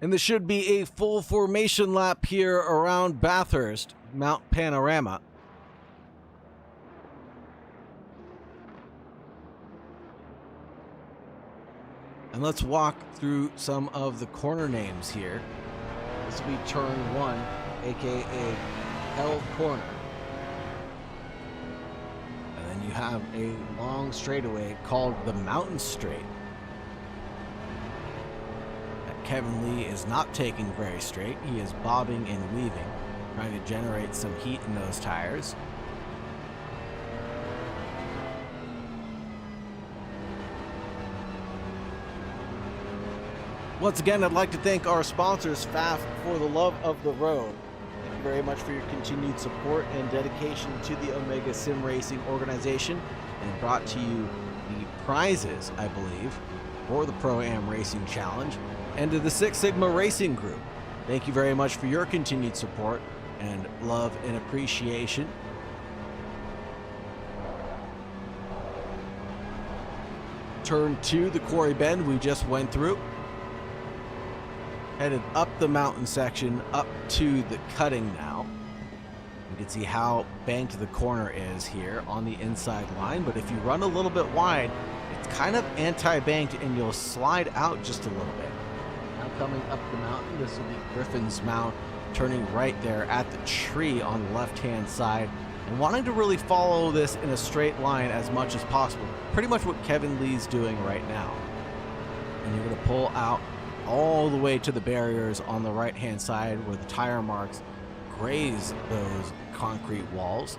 And this should be a full formation lap here around Bathurst, Mount Panorama. And let's walk through some of the corner names here. This will be turn 1, aka Hell Corner. And then you have a long straightaway called the Mountain Straight. Kevin Lee is not taking very straight. He is bobbing and weaving, trying to generate some heat in those tires. Once again, I'd like to thank our sponsors, FAF, for the love of the road. Thank you very much for your continued support and dedication to the Omega Sim Racing organization, and brought to you the prizes, I believe, for the Pro-Am Racing Challenge, and to the Six Sigma Racing Group. Thank you very much for your continued support and love and appreciation. Turn 2, the quarry bend we just went through. Headed up the mountain section, up to the cutting now. You can see how banked the corner is here on the inside line, but if you run a little bit wide, it's kind of anti-banked and you'll slide out just a little bit. Now coming up the mountain, this will be Griffin's Mount, turning right there at the tree on the left-hand side, and wanting to really follow this in a straight line as much as possible. Pretty much what Kevin Lee's doing right now. And you're going to pull out all the way to the barriers on the right-hand side where the tire marks graze those concrete walls.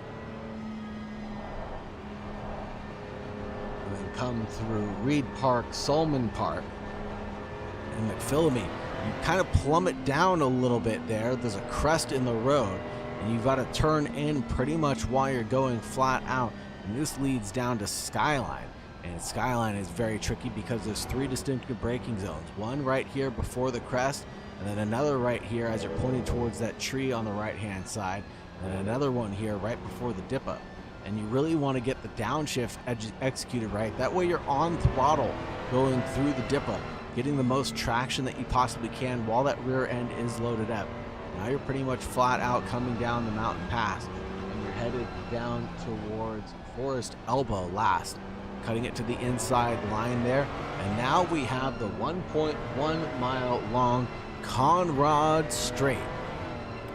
And then come through Reed Park, Solman Park, and McPhillamy. You kind of plummet down a little bit there. There's a crest in the road, and you've got to turn in pretty much while you're going flat out. And this leads down to Skyline. And Skyline is very tricky because there's 3 distinctive braking zones. One right here before the crest, and then another right here as you're pointing towards that tree on the right-hand side, and then another one here right before the dip up. And you really want to get the downshift executed right. That way you're on throttle going through the dip up, getting the most traction that you possibly can while that rear end is loaded up. Now you're pretty much flat out coming down the mountain pass, and you're headed down towards Forest Elbow last. Cutting it to the inside line there, and now we have the 1.1 mile long Conrod Straight,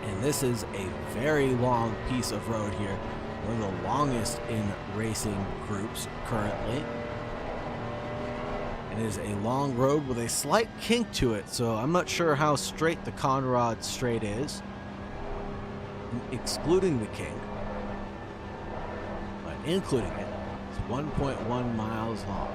and this is a very long piece of road here, one of the longest in racing groups currently. It is a long road with a slight kink to it, so I'm not sure how straight the Conrod Straight is, excluding the kink, but including it, 1.1 miles long.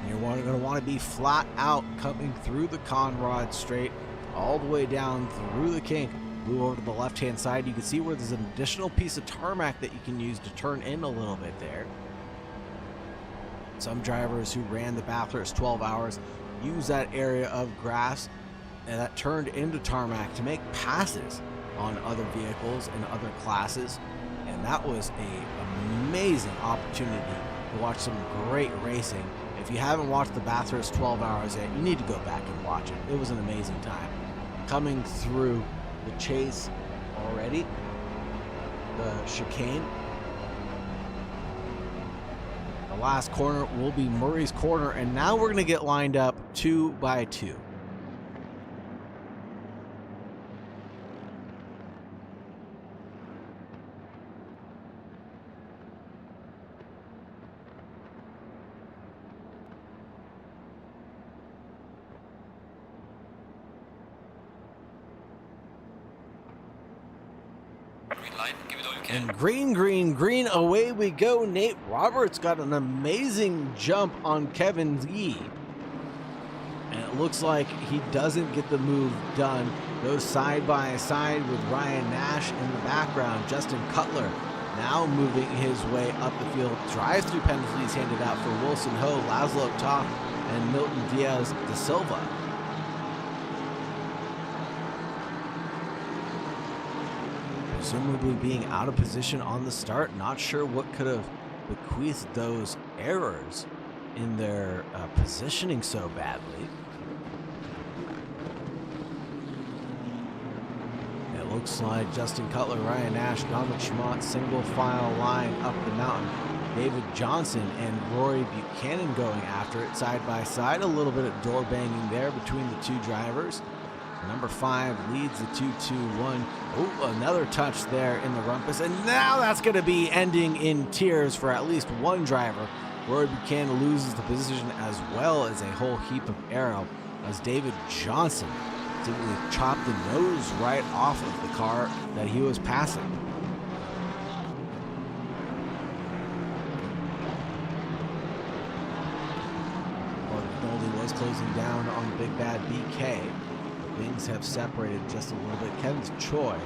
You're going to want to be flat out coming through the Conrod Straight all the way down through the kink. Move over to the left hand side. You can see where there's an additional piece of tarmac that you can use to turn in a little bit there. Some drivers who ran the Bathurst 12 hours use that area of grass and that turned into tarmac to make passes on other vehicles and other classes, and that was an amazing opportunity to watch some great racing. If you haven't watched the Bathurst 12 hours yet, you need to go back and watch it. It was an amazing time. Coming through the chase already, the chicane. The last corner will be Murray's Corner, and now we're going to get lined up 2 by 2. And green, green, green, away we go. Nate Roberts got an amazing jump on Kevin Lee. And it looks like he doesn't get the move done. Goes side by side with Ryan Nash in the background. Justin Cutler now moving his way up the field. Drive-through penalties handed out for Wilson Ho, Laszlo Toth, and Milton Diaz da Silva. Presumably being out of position on the start. Not sure what could have bequeathed those errors in their positioning so badly. It looks like Justin Cutler, Ryan Nash, Dominic Schmott, single file line up the mountain. David Johnson and Rory Buchanan going after it side by side. A little bit of door banging there between the two drivers. Number 5 leads the 2-2-1. Oh, another touch there in the rumpus. And now that's going to be ending in tears for at least one driver. Rory Buchanan loses the position as well as a whole heap of aero as David Johnson simply chopped the nose right off of the car that he was passing. Goldie was closing down on Big Bad BK. Wings have separated just a little bit. Kevin Choi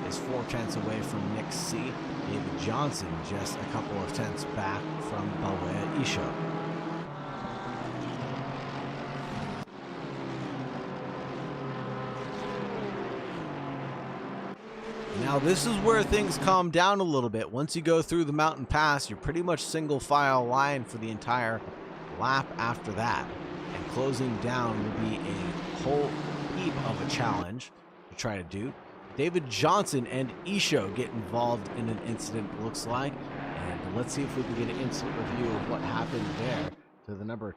is 4 tenths away from Nick C. David Johnson just a couple of tenths back from Balwea Isho. Now this is where things calm down a little bit. Once you go through the mountain pass, you're pretty much single file line for the entire lap after that. And closing down will be a whole heap of a challenge to try to do. David Johnson and Isho get involved in an incident, it looks like. And let's see if we can get an instant review of what happened there to the number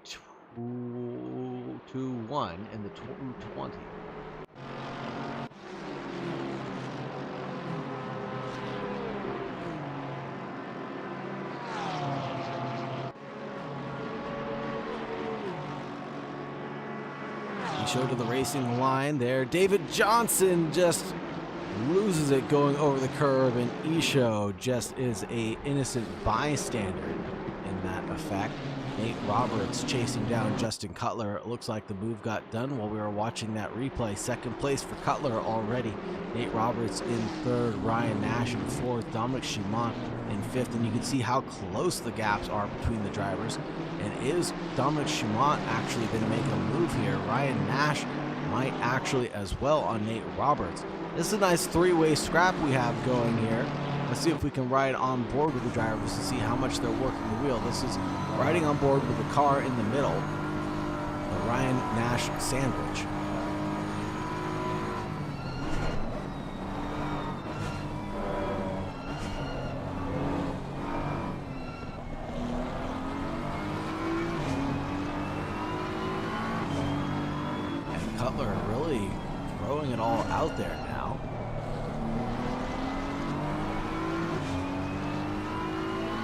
2-1 and the 220. Show to the racing line there. David Johnson just loses it going over the curb, and Isho just is a innocent bystander in that effect. Nate Roberts chasing down Justin Cutler. It looks like the move got done while we were watching that replay. Second place for Cutler already. Nate Roberts in 3rd, Ryan Nash in 4th, Dominic Schimont in 5th, and you can see how close the gaps are between the drivers. And is Dominic Schimont actually going to make a move here? Ryan Nash might actually as well on Nate Roberts. This is a nice 3-way scrap we have going here. Let's see if we can ride on board with the drivers to see how much they're working the wheel. This is riding on board with the car in the middle. The Ryan Nash sandwich. And Cutler really throwing it all out there now.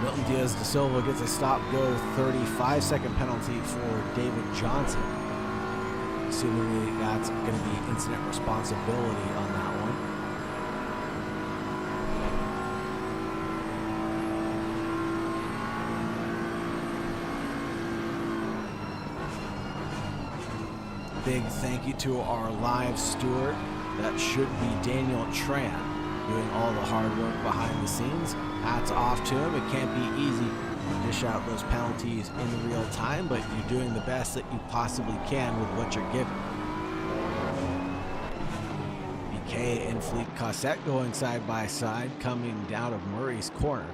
Milton Diaz de Silva gets a stop-go 35-second penalty for David Johnson. Assuming that's going to be incident responsibility on that one. Big thank you to our live steward. That should be Daniel Tran, doing all the hard work behind the scenes. Hats off to him. It can't be easy to dish out those penalties in real time, but you're doing the best that you possibly can with what you're given. BK and Philippe Cossette going side by side, coming down of Murray's corner.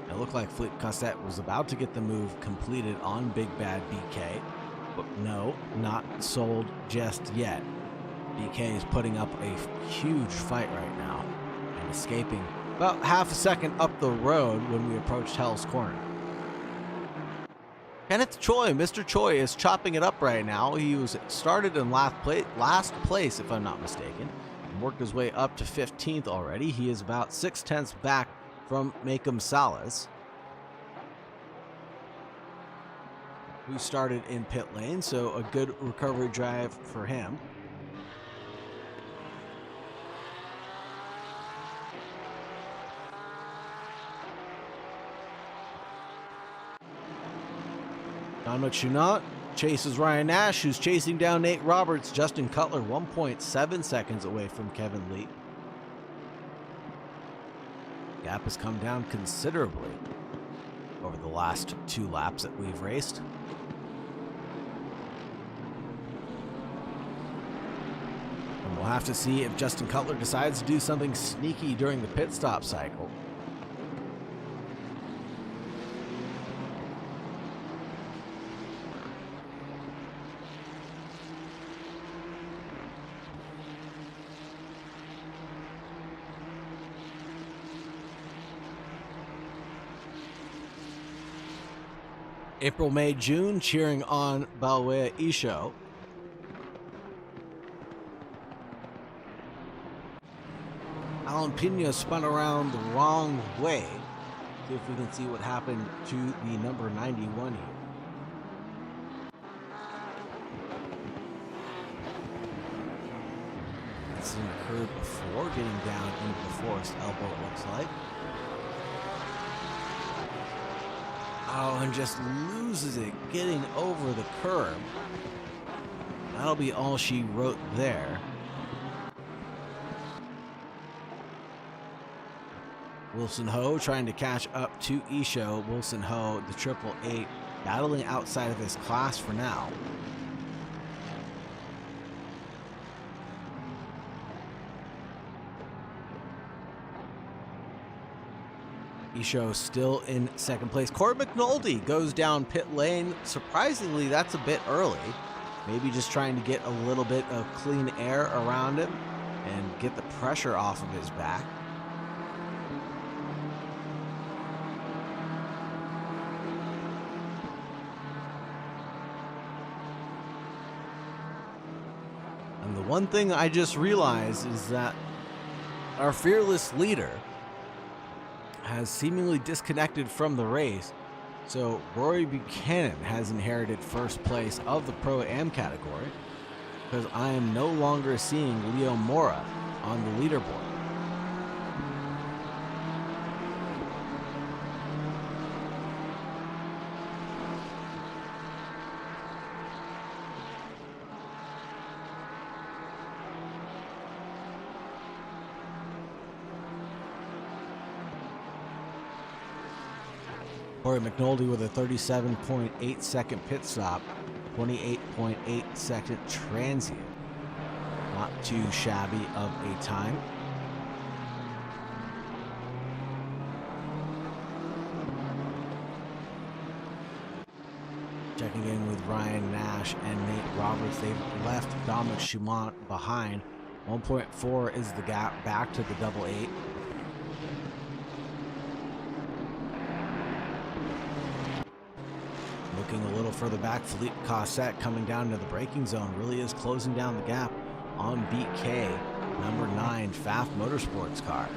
It looked like Philippe Cossette was about to get the move completed on Big Bad BK, but no, not sold just yet. BK is putting up a huge fight right now and escaping about half a second up the road when we approached Hell's Corner. Kenneth Choi, Mr. Choi, is chopping it up right now. He was started in last place, if I'm not mistaken, and worked his way up to 15th already. He is about 6 tenths back from Macom Salas, who started in pit lane, so a good recovery drive for him. Dominic Schunat chases Ryan Nash, who's chasing down Nate Roberts. Justin Cutler 1.7 seconds away from Kevin Lee. Gap has come down considerably over the last 2 laps that we've raced. And we'll have to see if Justin Cutler decides to do something sneaky during the pit stop cycle. April, May, June, cheering on Balwea Isho. Alan Pena spun around the wrong way. See if we can see what happened to the number 91 here. This occurred before getting down into the forest elbow, it looks like. Oh, and just loses it getting over the curb. That'll be all she wrote there. Wilson Ho trying to catch up to Isho. Wilson Ho, the 888, battling outside of his class for now. Isho still in second place. Corey McNulty goes down pit lane. Surprisingly, that's a bit early. Maybe just trying to get a little bit of clean air around him and get the pressure off of his back. And the one thing I just realized is that our fearless leader has seemingly disconnected from the race, so Rory Buchanan has inherited first place of the Pro-Am category because I am no longer seeing Leo Mora on the leaderboard. Corey McNulty with a 37.8 second pit stop, 28.8 second transient. Not too shabby of a time. Checking in with Ryan Nash and Nate Roberts. They've left Dominic Schumont behind. 1.4 is the gap back to the double eight. Looking a little further back, Philippe Cossette coming down to the braking zone really is closing down the gap on BK, number 9 Pfaff Motorsports car.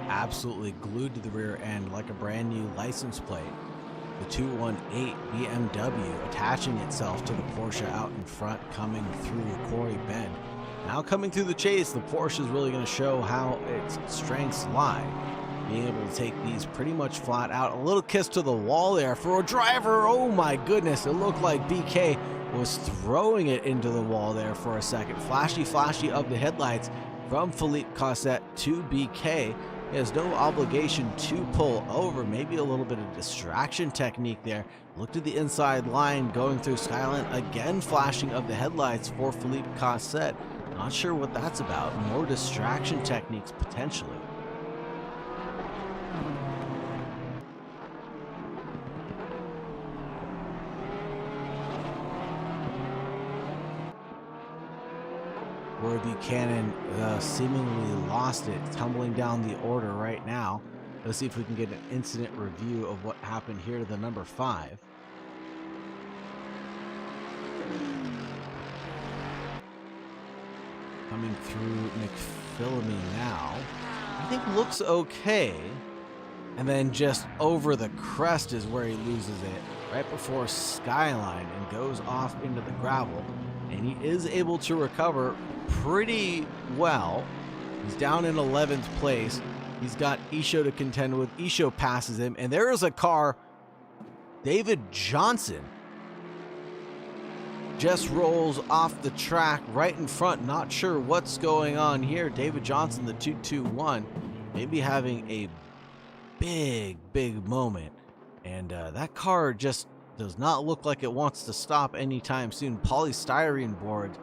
Absolutely glued to the rear end like a brand new license plate. The 218 BMW attaching itself to the Porsche out in front, coming through Quarry Bend. Now coming through the chase, the Porsche is really going to show how its strengths lie. Being able to take these pretty much flat out. A little kiss to the wall there for a driver. Oh my goodness, it looked like BK was throwing it into the wall there for a second. Flashy of the headlights from Philippe Cossette to BK. He has no obligation to pull over. Maybe a little bit of distraction technique there. Looked at the inside line going through Skyline. Again, flashing of the headlights for Philippe Cossette. Not sure what that's about. More distraction techniques potentially. Roy Buchanan seemingly lost it, tumbling down the order right now. Let's see if we can get an incident review of what happened here to the number 5. Coming through McPhillamy now. I think looks okay. And then just over the crest is where he loses it, right before Skyline, and goes off into the gravel. And he is able to recover pretty well. He's down in 11th place. He's got Isho to contend with. Isho passes him, and there is a car. David Johnson just rolls off the track right in front. Not sure what's going on here. David Johnson, the 221, maybe having a big moment. And that car just does not look like it wants to stop anytime soon. Polystyrene boards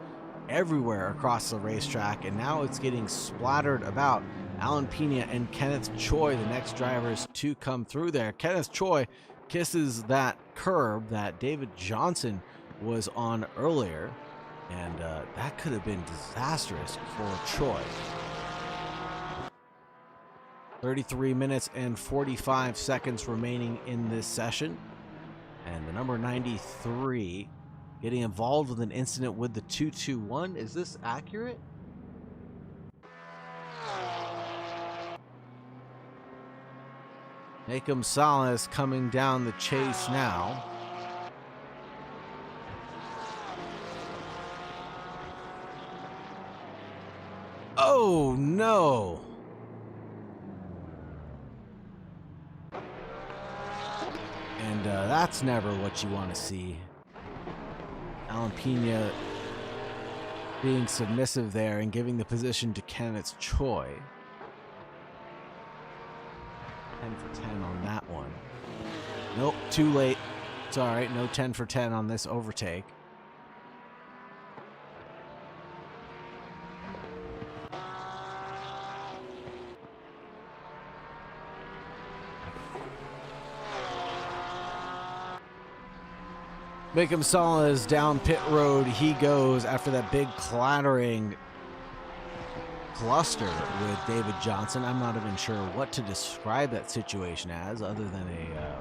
everywhere across the racetrack, and now it's getting splattered about. Alan Pena and Kenneth Choi, the next drivers to come through there. Kenneth Choi kisses that curb that David Johnson was on earlier, and that could have been disastrous for Choi. 33 minutes and 45 seconds remaining in this session, and the number 93 getting involved with an incident with the 221. Is this accurate? Nakem Salas coming down the chase now. Oh no! And that's never what you want to see. Alan Pena being submissive there and giving the position to Kenneth Choi. 10 for 10 on that one. Nope, too late. It's all right, no 10 for 10 on this overtake. Nakem Salas down pit road he goes after that big clattering cluster with David Johnson. I'm not even sure what to describe that situation as other than a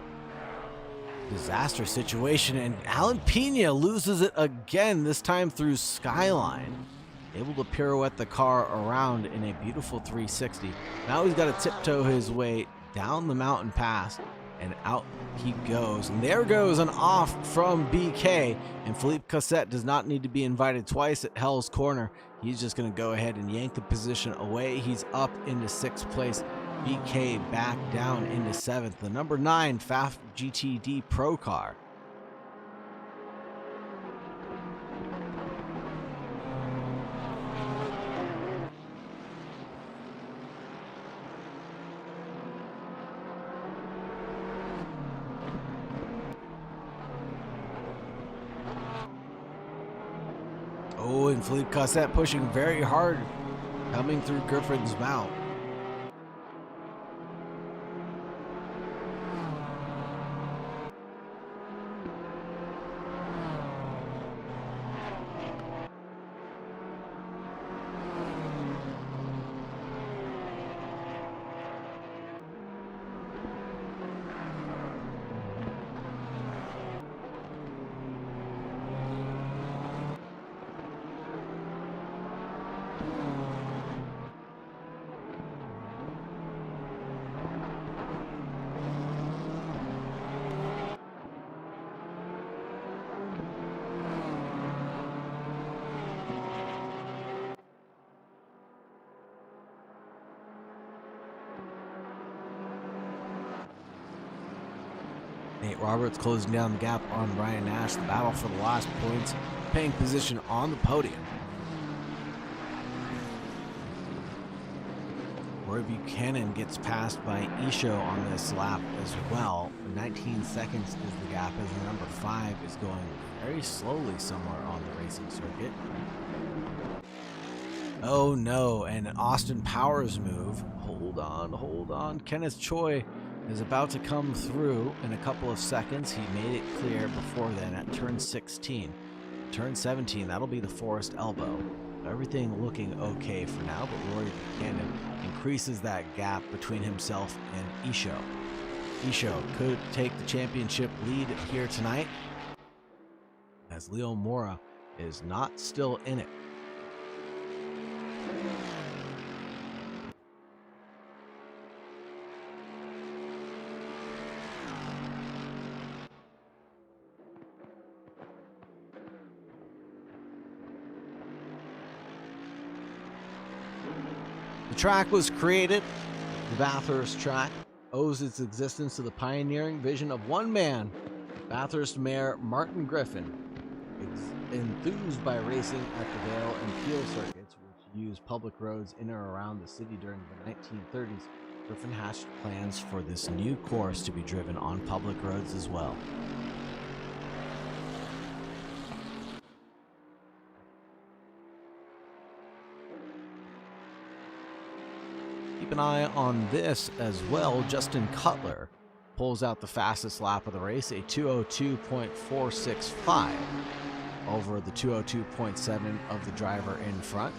disaster situation. And Alan Pena loses it again, this time through Skyline. Able to pirouette the car around in a beautiful 360. Now he's got to tiptoe his way down the mountain pass, and out he goes. And there goes an off from BK. And Philippe Cossette does not need to be invited twice at Hell's Corner. He's just going to go ahead and yank the position away. He's up into 6th place. BK back down into 7th. The number 9 FAF GTD Pro car. Oh, and Philippe Cossette pushing very hard, coming through Griffin's Mount. Nate Roberts closing down the gap on Ryan Nash. The battle for the last points, paying position on the podium. Roy Buchanan gets passed by Isho on this lap as well. 19 seconds is the gap as the number 5 is going very slowly somewhere on the racing circuit. Oh no, and an Austin Powers move. Hold on. Kenneth Choi is about to come through in a couple of seconds. He made it clear before then at turn 16. Turn 17, that'll be the Forest Elbow. Everything looking okay for now, but Rory Buchanan increases that gap between himself and Isho. Isho could take the championship lead here tonight, as Leo Mora is not still in it. The track was created. The Bathurst track owes its existence to the pioneering vision of one man, Bathurst Mayor Martin Griffin. Enthused by racing at the Vale and Peel circuits, which used public roads in or around the city during the 1930s, Griffin hatched plans for this new course to be driven on public roads as well. keep an eye on this as well. Justin Cutler pulls out the fastest lap of the race, a 2:02.465 over the 2:02.7 of the driver in front.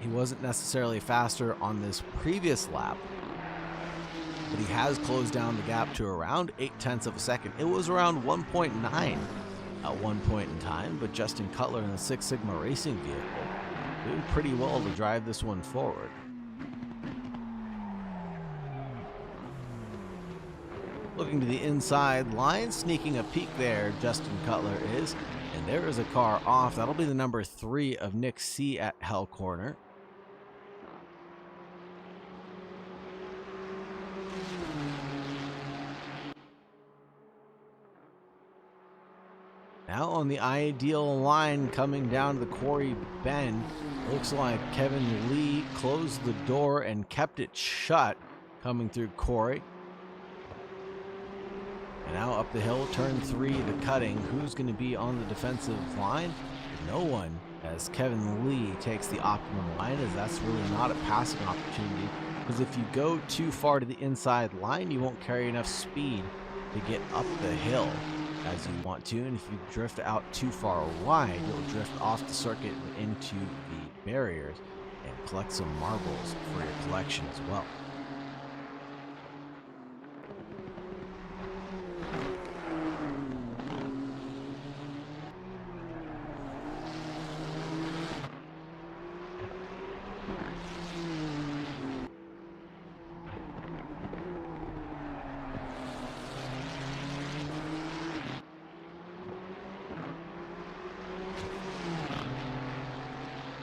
He wasn't necessarily faster on this previous lap, but he has closed down the gap to around 0.8 of a second. It was around 1.9 at one point in time, but Justin Cutler in the Six Sigma racing vehicle doing pretty well to drive this one forward. Looking to the inside line, sneaking a peek there, Justin Cutler is, and there is a car off. That'll be the number 3 of Nick C at Hell Corner. Now on the ideal line coming down to the quarry bend, looks like Kevin Lee closed the door and kept it shut coming through quarry. And now up the hill, turn 3, the cutting. Who's going to be on the defensive line? No one, as Kevin Lee takes the optimum line, as that's really not a passing opportunity. Because if you go too far to the inside line, you won't carry enough speed to get up the hill as you want to. And if you drift out too far wide, you'll drift off the circuit and into the barriers and collect some marbles for your collection as well.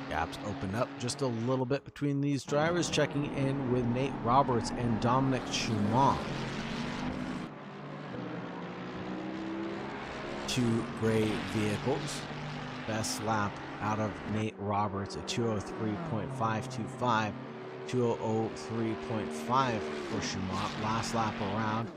Gaps open up just a little bit between these drivers, checking in with Nate Roberts and Dominic Schumann. Two gray vehicles. Best lap out of Nate Roberts, a 2:03.525, 2:03.5 for Schumann. Last lap around,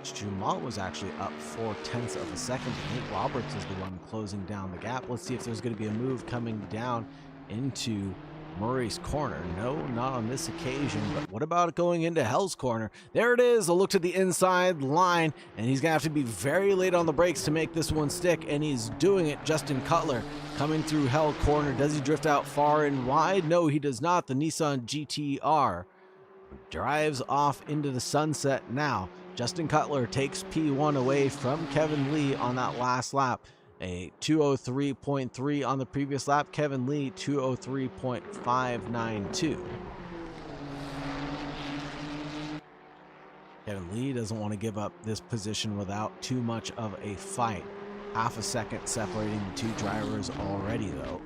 Schumann was actually up 0.4 of a second. Nate Roberts is the one closing down the gap. Let's see if there's going to be a move coming down into Murray's corner. No, not on this occasion, but what about going into Hell's corner? There it is, a look to the inside line, and he's going to have to be very late on the brakes to make this one stick, and he's doing it. Justin Cutler coming through Hell corner. Does he drift out far and wide? No, he does not. The Nissan GTR drives off into the sunset now. Justin Cutler takes P1 away from Kevin Lee on that last lap. A 2:03.3 on the previous lap. Kevin Lee, 2:03.592. Kevin Lee doesn't want to give up this position without too much of a fight. Half a second separating the two drivers already, though.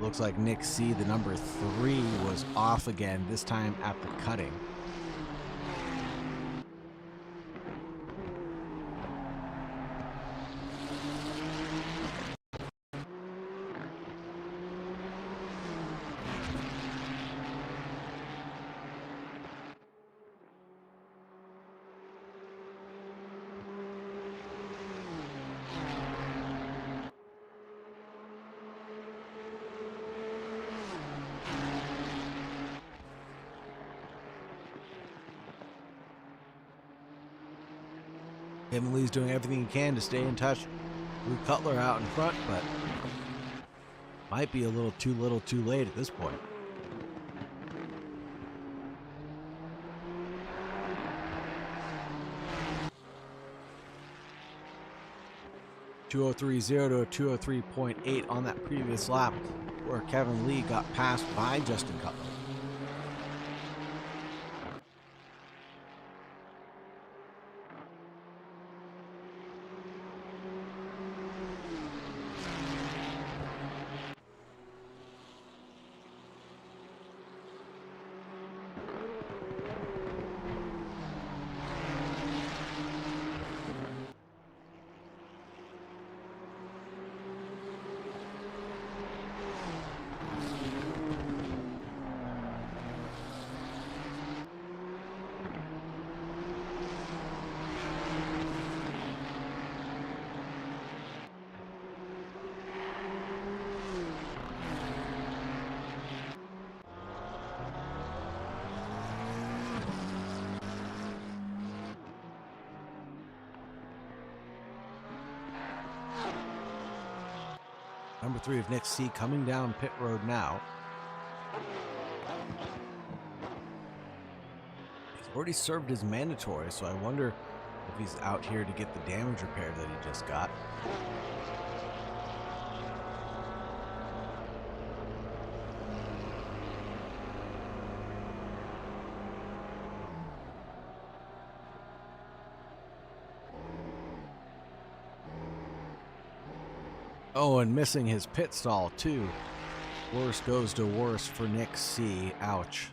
Looks like Nick C, the number 3, was off again, this time at the cutting. Kevin Lee's doing everything he can to stay in touch with Cutler out in front, but might be a little too late at this point. .203.0 to a 2:03.8 on that previous lap, where Kevin Lee got passed by Justin Cutler. Number 3 of Nick C coming down pit road now. He's already served his mandatory, so I wonder if he's out here to get the damage repair that he just got. Oh, and missing his pit stall, too. Worse goes to worse for Nick C. Ouch.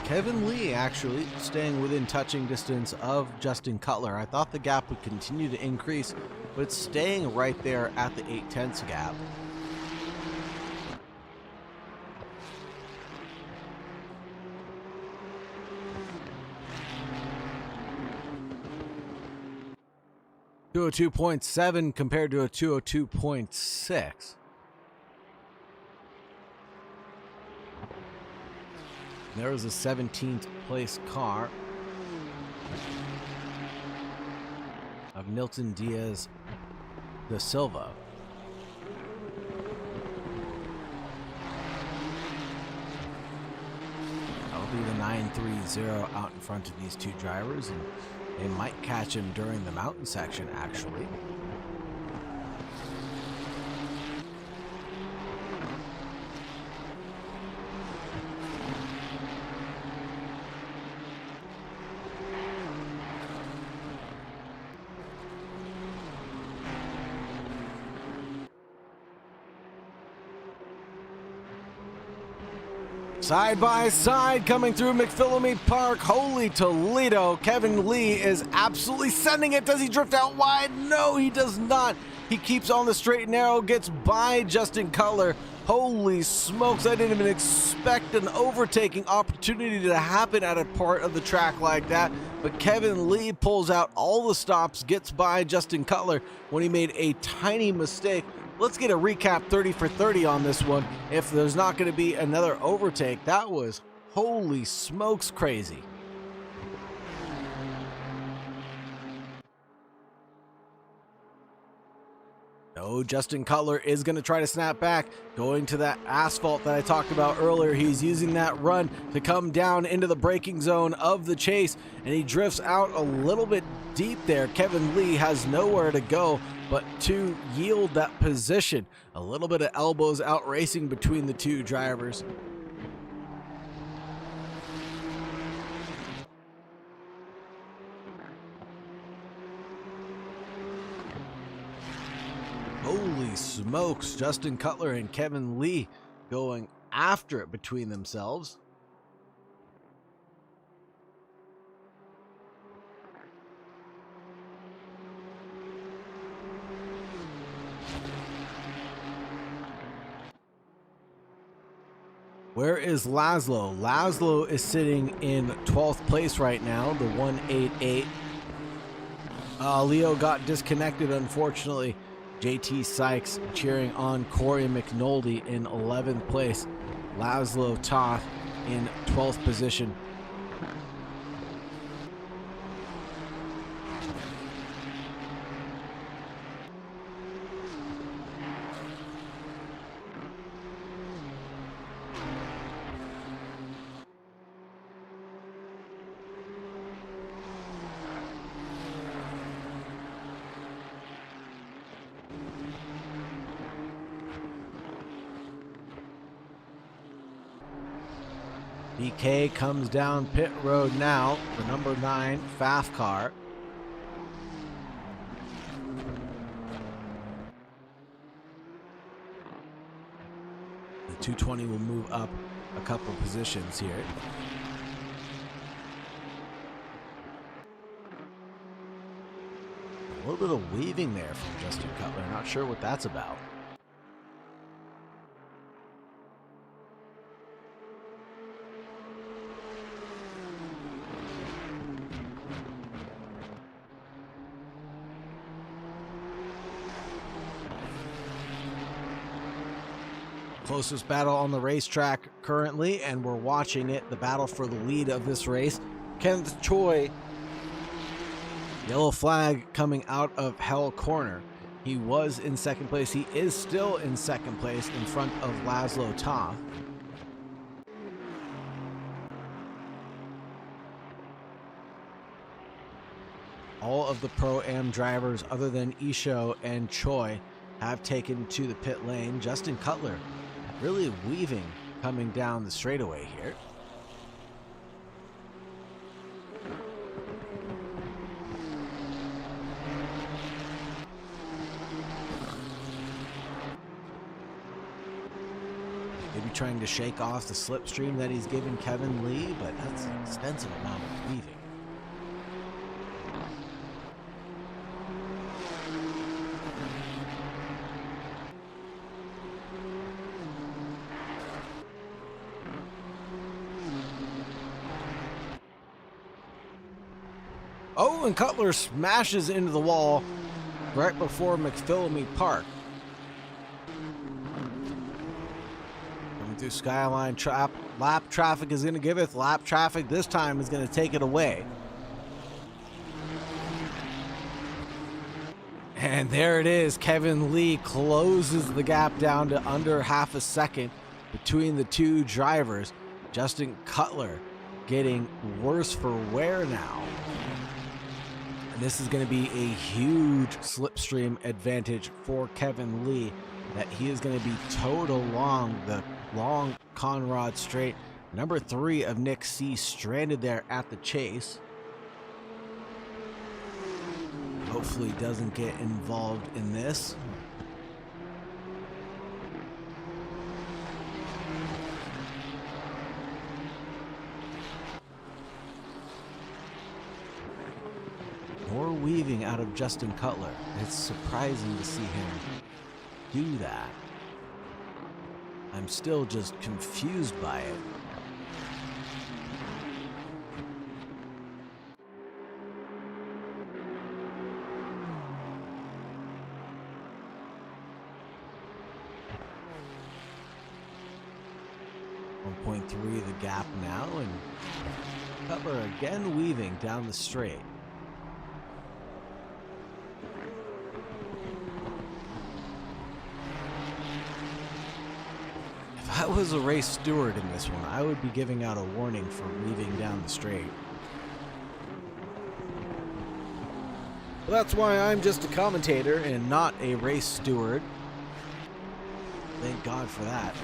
Kevin Lee actually staying within touching distance of Justin Cutler. I thought the gap would continue to increase, but it's staying right there at the 0.8 gap. .202.7 compared to a 202.6. There was a 17th place car of Milton Diaz da Silva. That'll be the 930 out in front of these two drivers, and they might catch him during the mountain section, actually. Side by side coming through McPhillamy Park. Holy Toledo. Kevin Lee is absolutely sending it. Does he drift out wide? No, he does not. He keeps on the straight and narrow, gets by Justin Cutler. Holy smokes, I didn't even expect an overtaking opportunity to happen at a part of the track like that. But Kevin Lee pulls out all the stops, gets by Justin Cutler when he made a tiny mistake. Let's get a recap 30 for 30 on this one. If there's not going to be another overtake, that was holy smokes crazy. No, Justin Cutler is going to try to snap back, going to that asphalt that I talked about earlier. He's using that run to come down into the braking zone of the chase, and he drifts out a little bit deep there. Kevin Lee has nowhere to go but to yield that position. A little bit of elbows out racing between the two drivers. Holy smokes, Justin Cutler and Kevin Lee going after it between themselves. Where is Laszlo? Laszlo is sitting in 12th place right now, the 188. Leo got disconnected, unfortunately. JT Sykes cheering on Corey McNulty in 11th place. Laszlo Toth in 12th position. BK comes down pit road now, the number 9 FAF car. The 220 will move up a couple positions here. A little bit of weaving there from Justin Cutler. Not sure what that's about. Closest battle on the racetrack currently, and we're watching it, the battle for the lead of this race. Kenneth Choi, yellow flag coming out of Hell Corner. He was in second place. He is still in second place in front of Laszlo Toth. All of the Pro-Am drivers other than Isho and Choi have taken to the pit lane. Justin Cutler really weaving coming down the straightaway here. Maybe trying to shake off the slipstream that he's given Kevin Lee, but that's an extensive amount of weaving. Oh, and Cutler smashes into the wall right before McPhillamy Park. Coming through Skyline, lap traffic is going to give it. Lap traffic this time is going to take it away. And there it is. Kevin Lee closes the gap down to under half a second between the two drivers. Justin Cutler getting worse for wear now. And this is going to be a huge slipstream advantage for Kevin Lee, that he is going to be towed along the long Conrod Straight. Number 3 of Nick C stranded there at the chase. Hopefully doesn't get involved in this. More weaving out of Justin Cutler. It's surprising to see him do that. I'm still just confused by it. .3 the gap now, and Cutler again weaving down the straight. If I was a race steward in this one, I would be giving out a warning for weaving down the straight. Well, that's why I'm just a commentator and not a race steward. Thank God for that.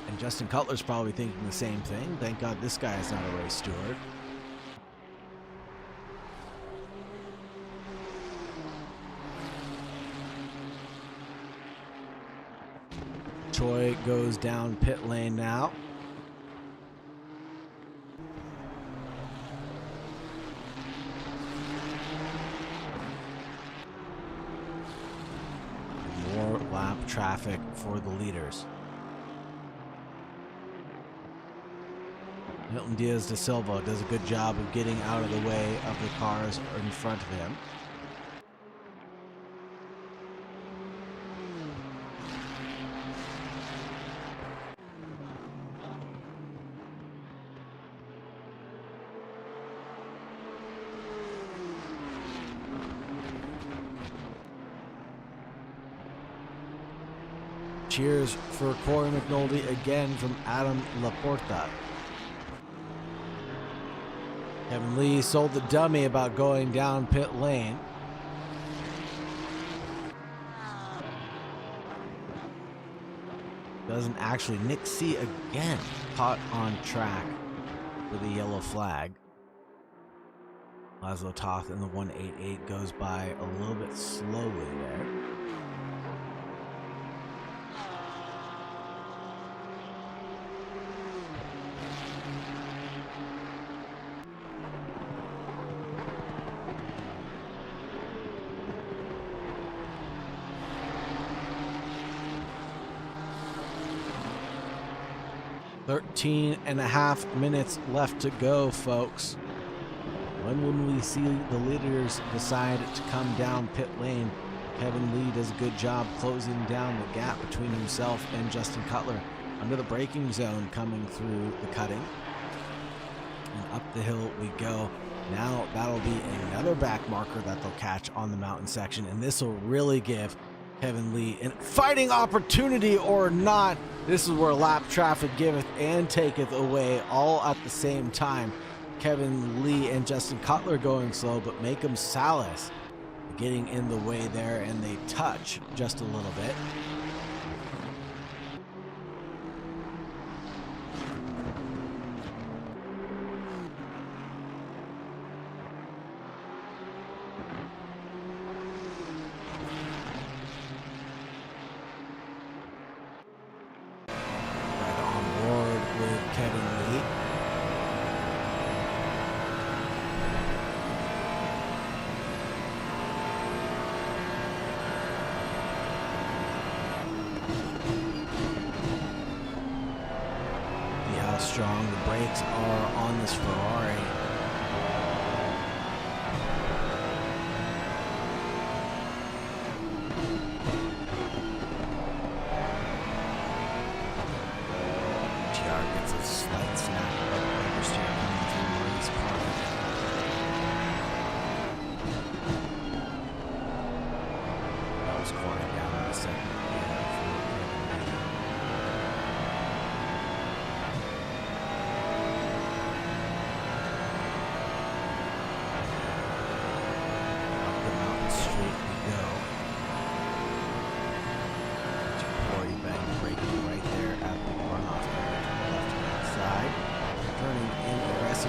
And Justin Cutler's probably thinking the same thing. Thank God this guy is not a race steward. Choi goes down pit lane now. More lap traffic for the leaders. Milton Diaz de Silva does a good job of getting out of the way of the cars in front of him. Cheers for Corey McNulty again from Adam Laporta. Kevin Lee sold the dummy about going down pit lane. Doesn't actually. Nick C again caught on track for the yellow flag. Laszlo Toth in the 188 goes by a little bit slowly there. .13.5 minutes left to go, folks. When will we see the leaders decide to come down pit lane Kevin Lee does a good job closing down the gap between himself and Justin Cutler under the braking zone coming through the cutting. And up the hill we go. Now that'll be another back marker that they'll catch on the mountain section, and this will really give Kevin Lee a fighting opportunity or not. This is where lap traffic giveth and taketh away all at the same time. Kevin Lee and Justin Cutler going slow, but Macom Salas getting in the way there, and they touch just a little bit. Strong the brakes are on this Ferrari. GR gets a slight snap of oversteer coming through Marty's car. That was cornering down in the second.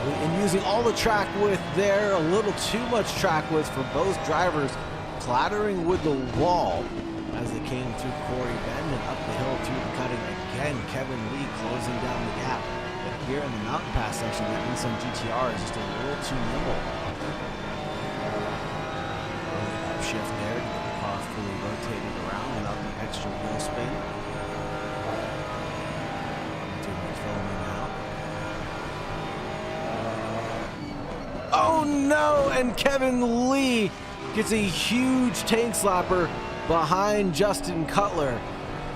And using all the track width there, a little too much track width for both drivers, clattering with the wall as they came through Corey Bend and up the hill through the cutting again. Kevin Lee closing down the gap. But here in the mountain pass section, that Nissan GTR is just a little too nimble. Early upshift there to get the car fully rotated around without the extra wheel spin. Oh no, and Kevin Lee gets a huge tank slapper behind Justin Cutler.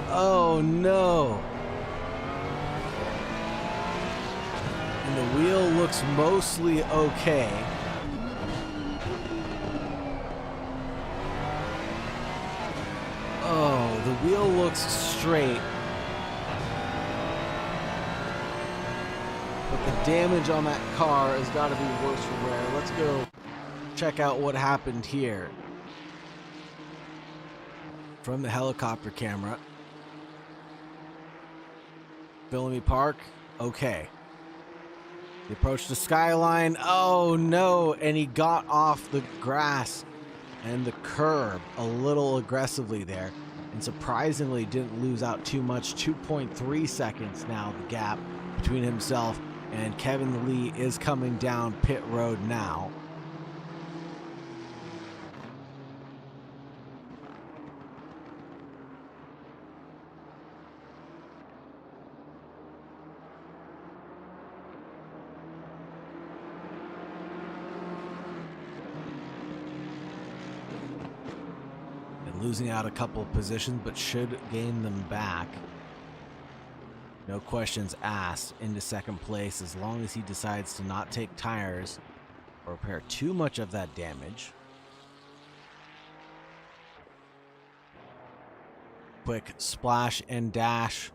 Oh no. And the wheel looks mostly okay. Oh, the wheel looks straight. But the damage on that car has got to be worse for wear. Let's go check out what happened here. From the helicopter camera. Bellamy Park, okay. He approached the Skyline, oh no, and he got off the grass and the curb a little aggressively there. And surprisingly didn't lose out too much, 2.3 seconds now the gap between himself and Kevin Lee is coming down pit road now. And losing out a couple of positions, but should gain them back. No questions asked into second place as long as he decides to not take tires or repair too much of that damage. Quick splash and dash,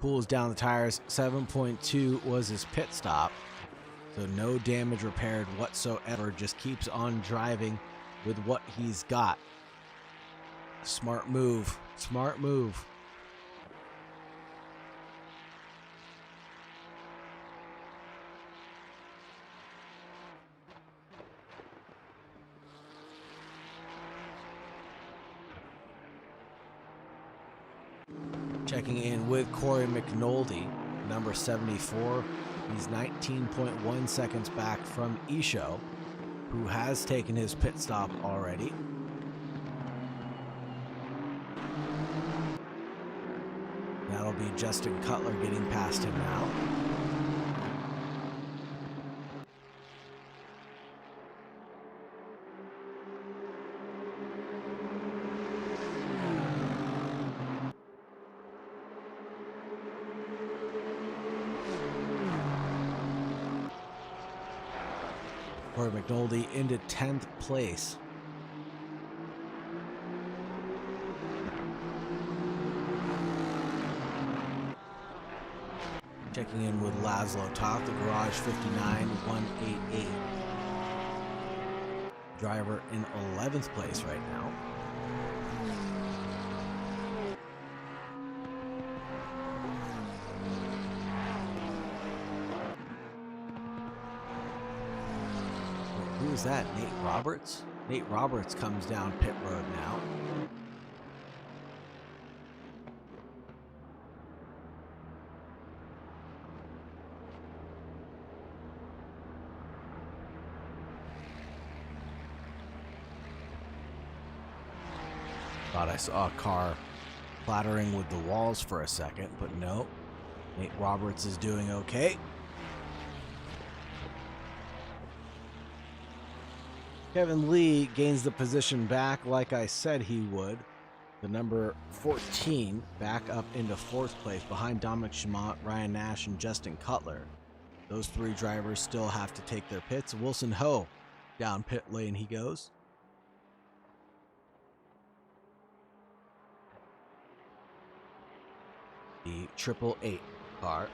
cools down the tires. 7.2 was his pit stop, so no damage repaired whatsoever. Just keeps on driving with what he's got. Smart move, smart move. Checking in with Corey McNulty, number 74. He's 19.1 seconds back from Isho, who has taken his pit stop already. That'll be Justin Cutler getting past him now. Corey McNulty into 10th place. Checking in with Laszlo Toth, the Garage 59-188. Driver in 11th place right now. Who is that? Nate Roberts? Nate Roberts comes down pit road now. Thought I saw a car clattering with the walls for a second, but no. Nate Roberts is doing okay. Kevin Lee gains the position back like I said he would. The number 14 back up into 4th place behind Dominic Chamont, Ryan Nash, and Justin Cutler. Those 3 drivers still have to take their pits. Wilson Ho down pit lane he goes. The 888 car.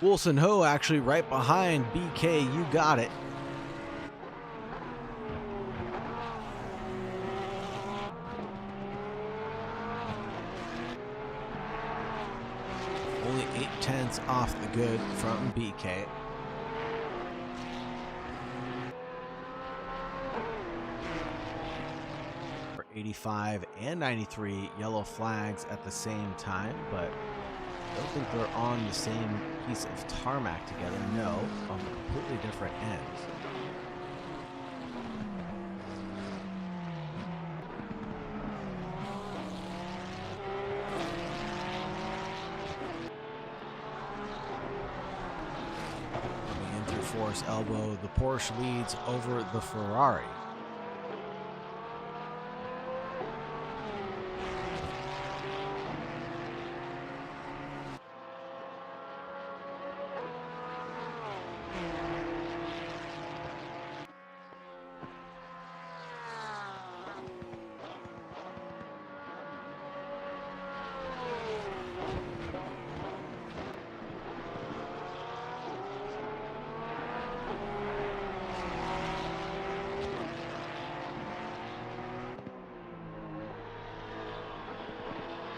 Wilson Ho actually right behind BK, you got it. Only 0.8 off the good from BK. For 85 and 93 yellow flags at the same time, but I don't think they're on the same piece of tarmac together. No, on completely different ends. Coming in through Forest Elbow, the Porsche leads over the Ferrari.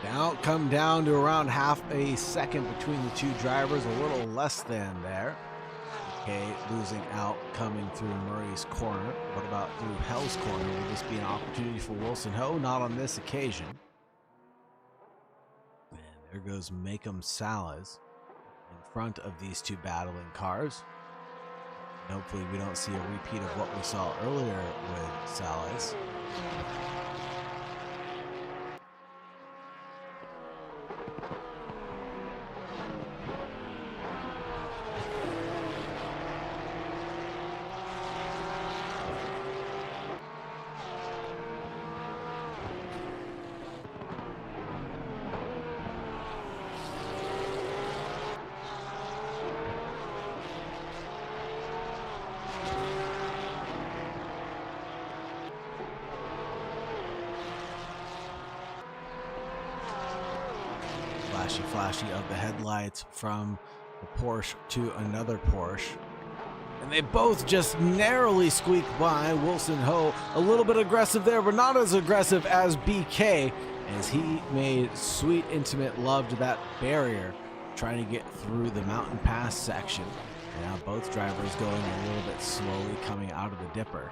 Now come down to around half a second between the 2 drivers, a little less than there. Okay, losing out coming through Murray's corner. What about through Hell's corner? Will this be an opportunity for Wilson Ho? Not on this occasion. And there goes Makem Salas in front of these 2 battling cars. And hopefully we don't see a repeat of what we saw earlier with Salas. Flashy of the headlights from the Porsche to another Porsche. And they both just narrowly squeaked by. Wilson Ho a little bit aggressive there, but not as aggressive as BK, as he made sweet, intimate love to that barrier, trying to get through the mountain pass section. And now both drivers going a little bit slowly coming out of the dipper.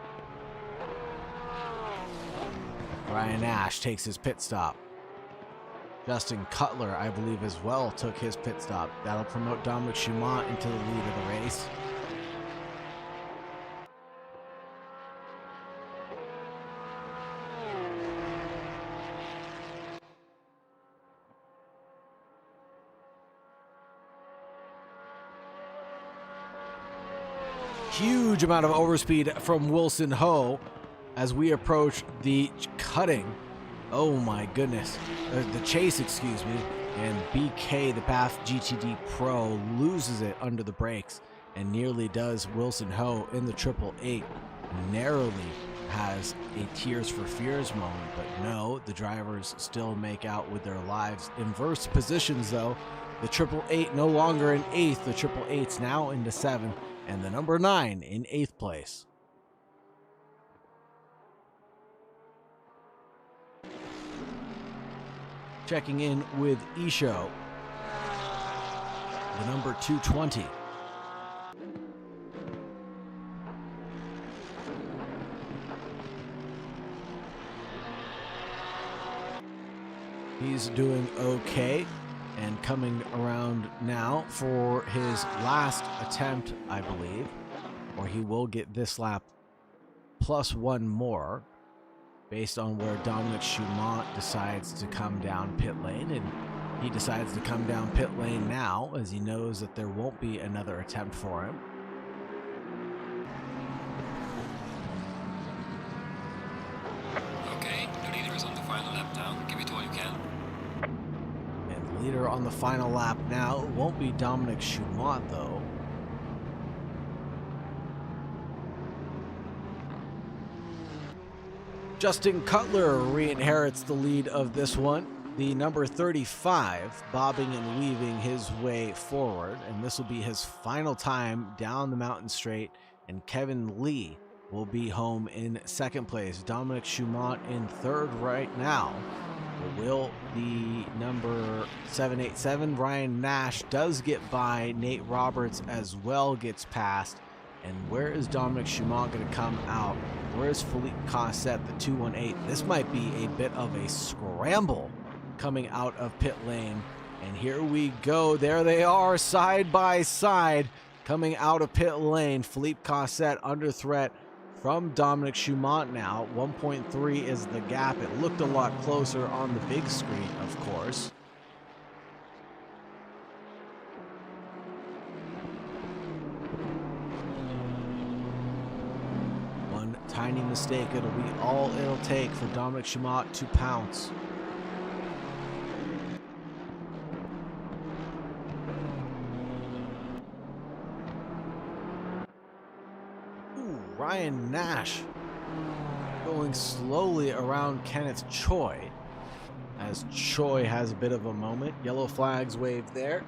Ryan Nash takes his pit stop. Justin Cutler, I believe, as well took his pit stop. That'll promote Dominic Schumont into the lead of the race. Huge amount of overspeed from Wilson Ho as we approach the cutting. Oh my goodness. The chase, excuse me. And BK, the Bath GTD Pro, loses it under the brakes and nearly does Wilson Ho in the 888. Narrowly has a Tears for Fears moment, but no, the drivers still make out with their lives. Inverse positions though. The 888 no longer in 8th. The 888's now into 7th. And the number 9 in 8th place. Checking in with Isho, the number 220. He's doing okay. And coming around now for his last attempt, I believe, or he will get this lap plus one more based on where Dominic Schumont decides to come down pit lane. And he decides to come down pit lane now as he knows that there won't be another attempt for him. Okay, the leader is on the final lap now. Give it all you can. Leader on the final lap now. It won't be Dominic Schumont though. Justin Cutler re-inherits the lead of this one. The number 35 bobbing and weaving his way forward, and this will be his final time down the mountain straight, and Kevin Lee will be home in 2nd place. Dominic Schumont in 3rd right now. Will the number 787 Ryan Nash does get by. Nate Roberts as well gets past. And where is Dominic Schumont going to come out? Where is Philippe Cossette, the 218? This might be a bit of a scramble coming out of pit lane. And here we go. There they are, side by side, coming out of pit lane. Philippe Cossette under threat from Dominic Schumont now. 1.3 is the gap. It looked a lot closer on the big screen, of course. One tiny mistake, it'll be all it'll take for Dominic Schumont to pounce. Ryan Nash going slowly around Kenneth Choi as Choi has a bit of a moment. Yellow flags waved there.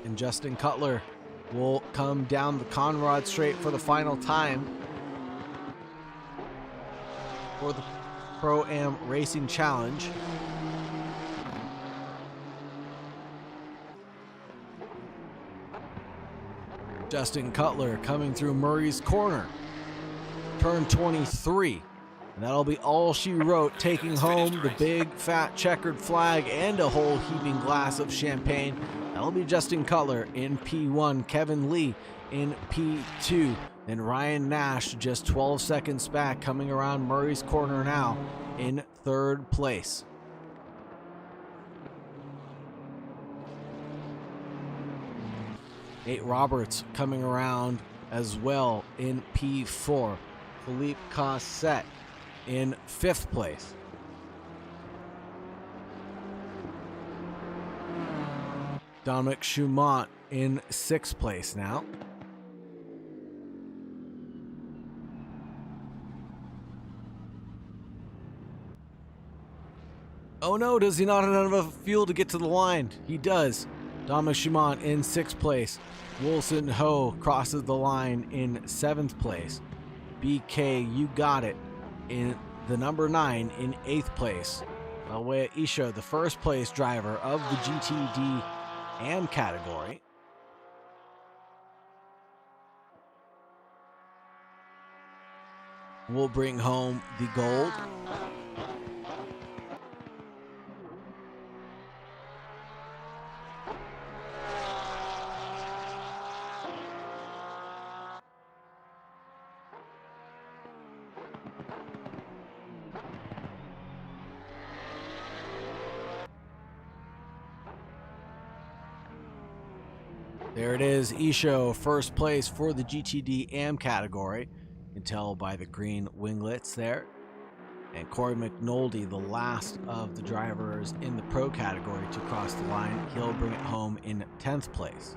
And Justin Cutler will come down the Conrod Straight for the final time for the Pro-Am Racing Challenge. Justin Cutler coming through Murray's Corner, turn 23. And that'll be all she wrote, taking home the big fat checkered flag and a whole heaving glass of champagne. That'll be Justin Cutler in P1, Kevin Lee in P2. Then Ryan Nash just 12 seconds back, coming around Murray's Corner now in 3rd place. Nate Roberts coming around as well in P4. Philippe Cossette in 5th place. Dominic Schumont in 6th place now. Oh no, does he not have enough fuel to get to the line? He does. Dominic Schumont in 6th place. Wilson Ho crosses the line in 7th place. BK, you got it, in the number 9 in 8th place. Naoya Isho, the first place driver of the GTD AM category. Will bring home the gold. There it is, Isho, first place for the GTD AM category. You can tell by the green winglets there. And Corey McNulty, the last of the drivers in the pro category to cross the line. He'll bring it home in 10th place.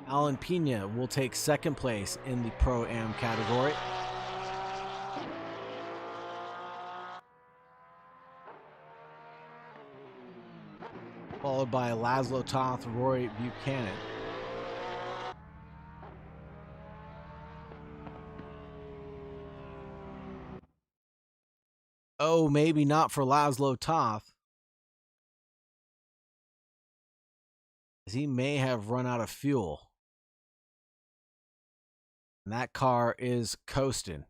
Alan Pena will take 2nd place in the Pro-Am category. Followed by Laszlo Toth, Rory Buchanan. Oh, maybe not for Laszlo Toth, as he may have run out of fuel. And that car is coasting.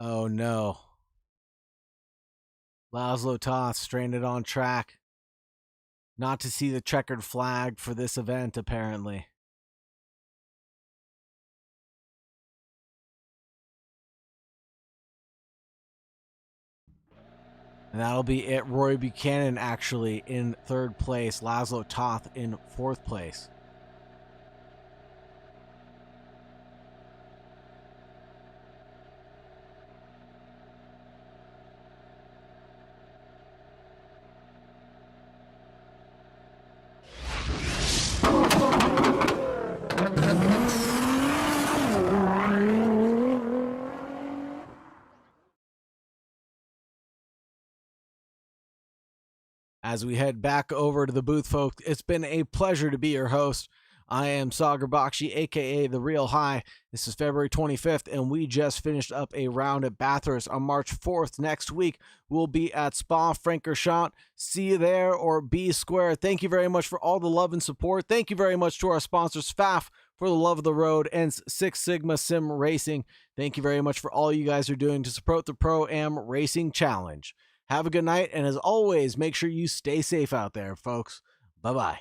Oh no. Laszlo Toth stranded on track. Not to see the checkered flag for this event, apparently. And that'll be it. Roy Buchanan actually in 3rd place. Laszlo Toth in 4th place. As we head back over to the booth, folks, it's been a pleasure to be your host. I am Sagar Bakshi, aka The Real High. This is February 25th, and we just finished up a round at Bathurst on March 4th. Next week, we'll be at Spa-Francorchamps. See you there, or be square. Thank you very much for all the love and support. Thank you very much to our sponsors, FAF, for the love of the road, and Six Sigma Sim Racing. Thank you very much for all you guys are doing to support the Pro-Am Racing Challenge. Have a good night, and as always, make sure you stay safe out there, folks. Bye-bye.